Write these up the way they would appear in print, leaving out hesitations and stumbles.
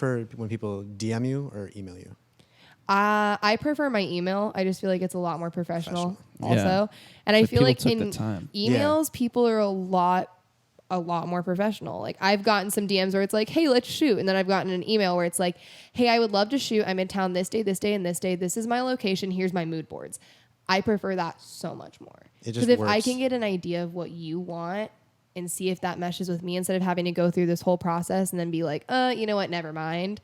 prefer when people DM you or email you? I prefer my email. I just feel like it's a lot more professional. Also. Yeah. And I But feel like people took in the time. emails, people are a lot more professional. Like I've gotten some DMs where it's like, hey, let's shoot. And then I've gotten an email where it's like, hey, I would love to shoot. I'm in town this day, and this day. This is my location. Here's my mood boards. I prefer that so much more. It just Because if works. I can get an idea of what you want and see if that meshes with me instead of having to go through this whole process and then be like, you know what, never mind.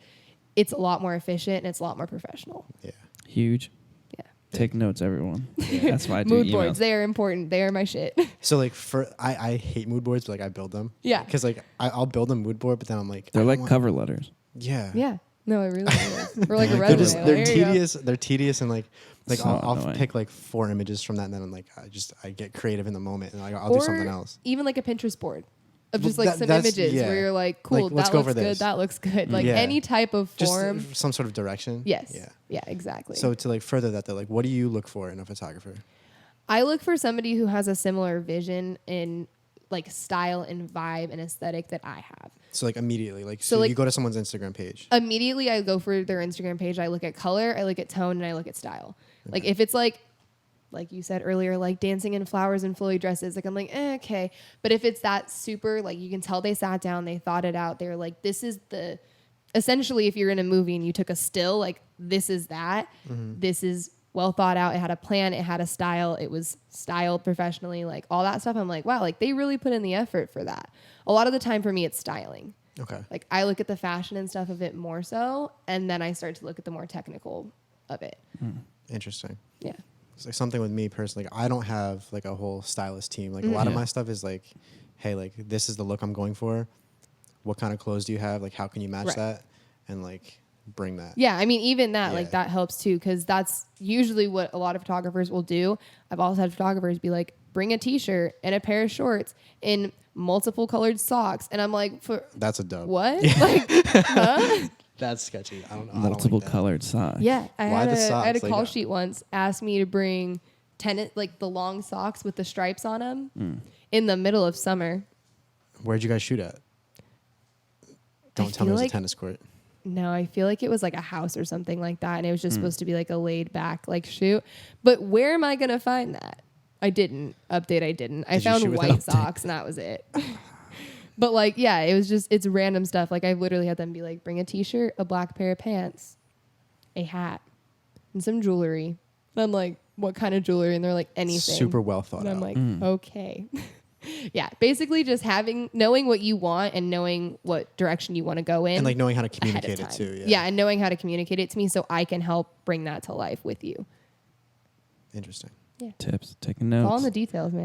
It's a lot more efficient and it's a lot more professional. Yeah. Huge. Yeah. Take notes, everyone. That's why I do Mood emails. boards, they are important. They are my shit. So like I hate mood boards, but like I build them. Yeah. Because like I'll build a mood board, but then I'm like They're I don't like want- cover letters. Yeah. Yeah. No, it really is. Or like a They're resume. just Like, they're there you go. tedious. They're tedious and like So I'll annoying. pick like 4 images from that, and then I'm like I get creative in the moment, and I'll do something else. Even like a Pinterest board of Well, just like some that's- images yeah. where you're like, cool, Like, let's that go looks for good, this. that looks good. Like Yeah. any type of Just form. some sort of direction. Yes. Yeah. Yeah, exactly. So to like further that, though, like what do you look for in a photographer? I look for somebody who has a similar vision in like style and vibe and aesthetic that I have. So like immediately, like So, so like- you go to someone's Instagram page. Immediately I go for their Instagram page. I look at color, I look at tone, and I look at style. Like if it's like you said earlier, like dancing in flowers and flowy dresses, like I'm like, okay. But if it's that super, like you can tell they sat down, they thought it out. They're like, this is the, essentially if you're in a movie and you took a still, like this is that. This is well thought out. It had a plan. It had a style. It was styled professionally, like all that stuff. I'm like, wow, like they really put in the effort for that. A lot of the time for me, it's styling. Okay. Like I look at the fashion and stuff of it more so, and then I start to look at the more technical of it. Interesting. Yeah. It's like something with me personally. Like, I don't have like a whole stylist team. Like a lot of Yeah. my stuff is like, hey, like this is the look I'm going for. What kind of clothes do you have? Like how can you match Right. that? And like bring that. Yeah, I mean, even that, like, Yeah. that helps too, because that's usually what a lot of photographers will do. I've also had photographers be like, bring a t-shirt and a pair of shorts in multiple colored socks. And I'm like, for That's a dub. what? Like, huh? That's sketchy. I don't know. Multiple I don't like that. colored socks. Yeah, I Why had the a socks? call Like, sheet once ask me to bring tennis, like the long socks with the stripes on them in the middle of summer. Where'd you guys shoot at? Don't tell me feel it was like- a tennis court. No, I feel like it was like a house or something like that. And it was just supposed to be like a laid back like shoot. But where am I going to find that? I didn't. Update, I didn't. I Did you found shoot with an white update? socks and that was it. But like, yeah, it was just, it's random stuff. Like I literally had them be like, bring a t-shirt, a black pair of pants, a hat, and some jewelry. And I'm like, what kind of jewelry? And they're like, anything. Super well thought And I'm out. like, okay. Yeah, basically just knowing what you want and knowing what direction you want to go in. And like knowing how to ahead of communicate it time. too. Yeah, and knowing how to communicate it to me so I can help bring that to life with you. Interesting. Tips. Taking notes. All in the details, man.